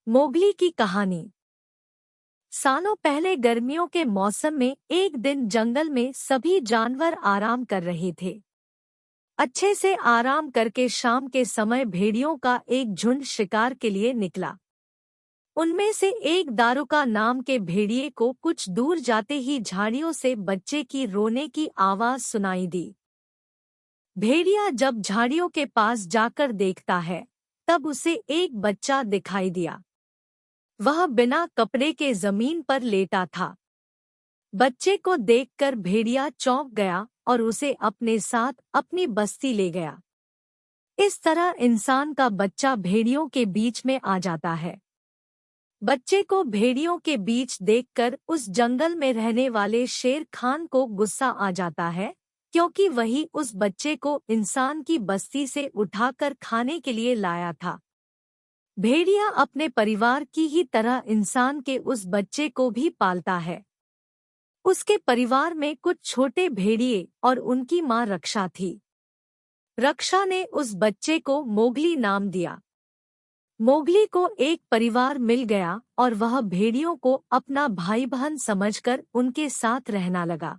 Mowgli की कहानी। सालों पहले गर्मियों के मौसम में एक दिन जंगल में सभी जानवर आराम कर रहे थे। अच्छे से आराम करके शाम के समय भेड़ियों का एक झुंड शिकार के लिए निकला। उनमें से एक दारुका नाम के भेड़िए को कुछ दूर जाते ही झाड़ियों से बच्चे की रोने की आवाज सुनाई दी। भेड़िया जब झाड़ियों के पास जाकर देखता है, तब उसे एक बच्चा दिखाई दिया। वह बिना कपड़े के जमीन पर लेटा था। बच्चे को देखकर भेड़िया चौंक गया और उसे अपने साथ अपनी बस्ती ले गया। इस तरह इंसान का बच्चा भेड़ियों के बीच में आ जाता है। बच्चे को भेड़ियों के बीच देखकर उस जंगल में रहने वाले शेर खान को गुस्सा आ जाता है, क्योंकि वही उस बच्चे को इंसान की बस्ती से उठाकर खाने के लिए लाया था। भेड़िया अपने परिवार की ही तरह इंसान के उस बच्चे को भी पालता है। उसके परिवार में कुछ छोटे भेड़िए और उनकी माँ रक्षा थी। रक्षा ने उस बच्चे को मोगली नाम दिया। मोगली को एक परिवार मिल गया और वह भेड़ियों को अपना भाई बहन समझकर उनके साथ रहना लगा।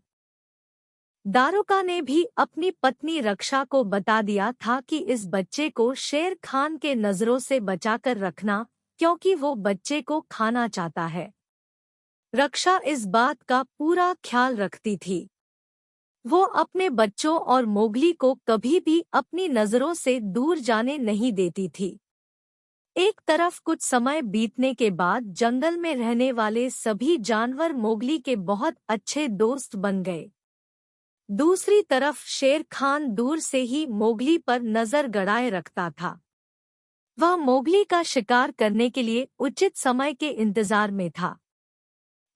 दारुका ने भी अपनी पत्नी रक्षा को बता दिया था कि इस बच्चे को शेर खान के नजरों से बचाकर रखना, क्योंकि वो बच्चे को खाना चाहता है। रक्षा इस बात का पूरा ख्याल रखती थी। वो अपने बच्चों और मोगली को कभी भी अपनी नजरों से दूर जाने नहीं देती थी। एक तरफ कुछ समय बीतने के बाद जंगल में रहने वाले सभी जानवर मोगली के बहुत अच्छे दोस्त बन गए। दूसरी तरफ शेर खान दूर से ही मोगली पर नजर गड़ाए रखता था। वह मोगली का शिकार करने के लिए उचित समय के इंतजार में था।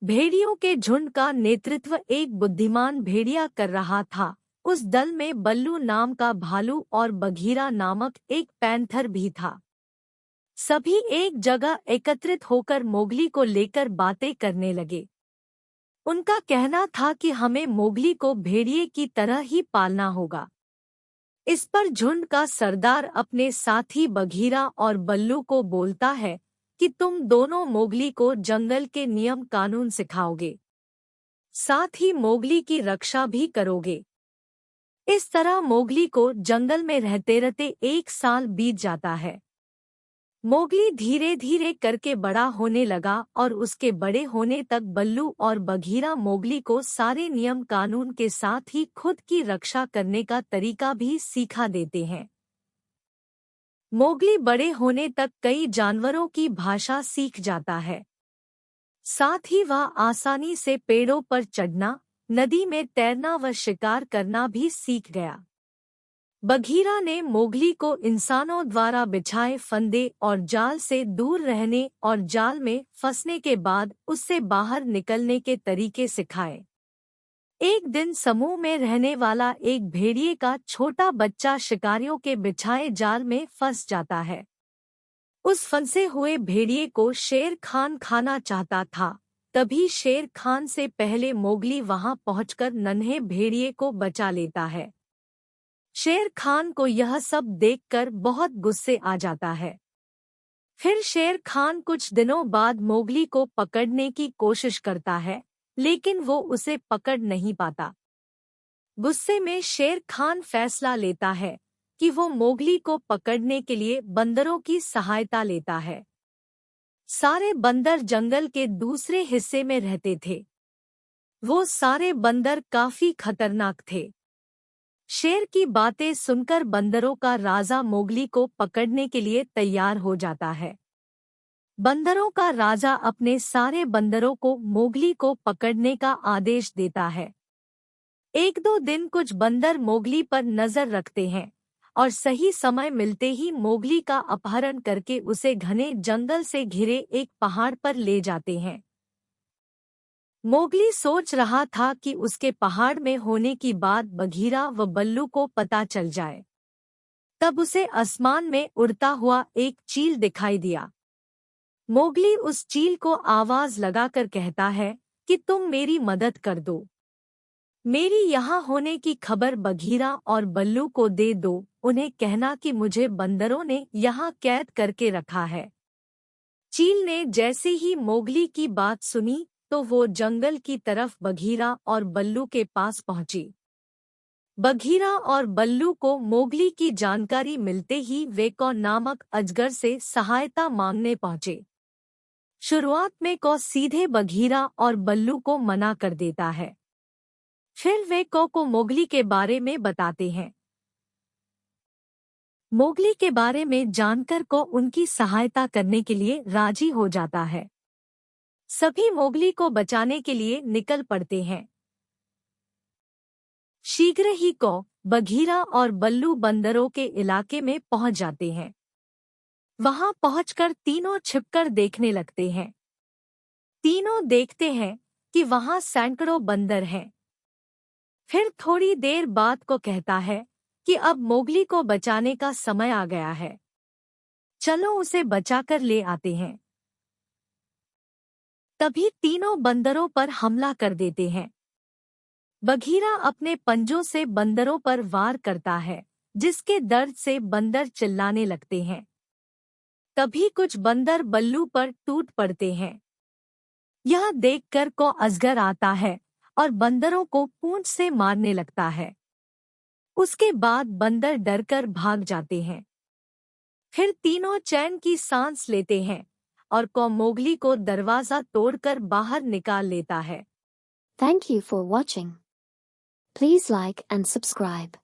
भेड़ियों के झुंड का नेतृत्व एक बुद्धिमान भेड़िया कर रहा था। उस दल में बल्लू नाम का भालू और बघीरा नामक एक पैंथर भी था। सभी एक जगह एकत्रित होकर मोगली को लेकर बातें करने लगे। उनका कहना था कि हमें मोगली को भेड़िए की तरह ही पालना होगा। इस पर झुंड का सरदार अपने साथी बघीरा और बल्लू को बोलता है कि तुम दोनों मोगली को जंगल के नियम कानून सिखाओगे, साथ ही मोगली की रक्षा भी करोगे। इस तरह मोगली को जंगल में रहते रहते 1 साल बीत जाता है। मोगली धीरे धीरे करके बड़ा होने लगा और उसके बड़े होने तक बल्लू और बघीरा मोगली को सारे नियम कानून के साथ ही खुद की रक्षा करने का तरीका भी सिखा देते हैं। मोगली बड़े होने तक कई जानवरों की भाषा सीख जाता है। साथ ही वह आसानी से पेड़ों पर चढ़ना, नदी में तैरना व शिकार करना भी सीख गया। बघीरा ने मोगली को इंसानों द्वारा बिछाए फंदे और जाल से दूर रहने और जाल में फंसने के बाद उससे बाहर निकलने के तरीके सिखाए। एक दिन समूह में रहने वाला एक भेड़िए का छोटा बच्चा शिकारियों के बिछाए जाल में फंस जाता है। उस फंसे हुए भेड़िए को शेर खान खाना चाहता था। तभी शेर खान से पहले मोगली वहां पहुंचकर नन्हे भेड़िए को बचा लेता है। शेर खान को यह सब देखकर बहुत गुस्से आ जाता है। फिर शेर खान कुछ दिनों बाद मोगली को पकड़ने की कोशिश करता है, लेकिन वो उसे पकड़ नहीं पाता। गुस्से में शेर खान फैसला लेता है कि वो मोगली को पकड़ने के लिए बंदरों की सहायता लेता है। सारे बंदर जंगल के दूसरे हिस्से में रहते थे। वो सारे बंदर काफी खतरनाक थे। शेर की बातें सुनकर बंदरों का राजा मोगली को पकड़ने के लिए तैयार हो जाता है। बंदरों का राजा अपने सारे बंदरों को मोगली को पकड़ने का आदेश देता है। 1-2 दिन कुछ बंदर मोगली पर नजर रखते हैं और सही समय मिलते ही मोगली का अपहरण करके उसे घने जंगल से घिरे एक पहाड़ पर ले जाते हैं। मोगली सोच रहा था कि उसके पहाड़ में होने की बात बघीरा व बल्लू को पता चल जाए। तब उसे आसमान में उड़ता हुआ एक चील दिखाई दिया। मोगली उस चील को आवाज लगाकर कहता है कि तुम मेरी मदद कर दो। मेरी यहाँ होने की खबर बघीरा और बल्लू को दे दो। उन्हें कहना कि मुझे बंदरों ने यहाँ कैद करके रखा है। चील ने जैसे ही मोगली की बात सुनी तो वो जंगल की तरफ बघीरा और बल्लू के पास पहुंची। बघीरा और बल्लू को मोगली की जानकारी मिलते ही वे कौ नामक अजगर से सहायता मांगने पहुंचे। शुरुआत में कौ सीधे बघीरा और बल्लू को मना कर देता है। फिर वे को मोगली के बारे में बताते हैं। मोगली के बारे में जानकर को उनकी सहायता करने के लिए राजी हो जाता है। सभी मोगली को बचाने के लिए निकल पड़ते हैं। शीघ्र ही को बघीरा और बल्लू बंदरों के इलाके में पहुंच जाते हैं। वहां पहुंचकर तीनों छिपकर देखने लगते हैं। तीनों देखते हैं कि वहां सैकड़ों बंदर हैं। फिर थोड़ी देर बाद को कहता है कि अब मोगली को बचाने का समय आ गया है। चलो उसे बचाकर ले आते हैं। तभी तीनों बंदरों पर हमला कर देते हैं। बघीरा अपने पंजों से बंदरों पर वार करता है, जिसके दर्द से बंदर चिल्लाने लगते हैं। तभी कुछ बंदर बल्लू पर टूट पड़ते हैं। यह देखकर को अजगर आता है और बंदरों को पूंछ से मारने लगता है। उसके बाद बंदर डरकर भाग जाते हैं। फिर तीनों चैन की सांस लेते हैं और को मोगली को दरवाजा तोड़कर बाहर निकाल लेता है। Thank you for watching. Please like and subscribe.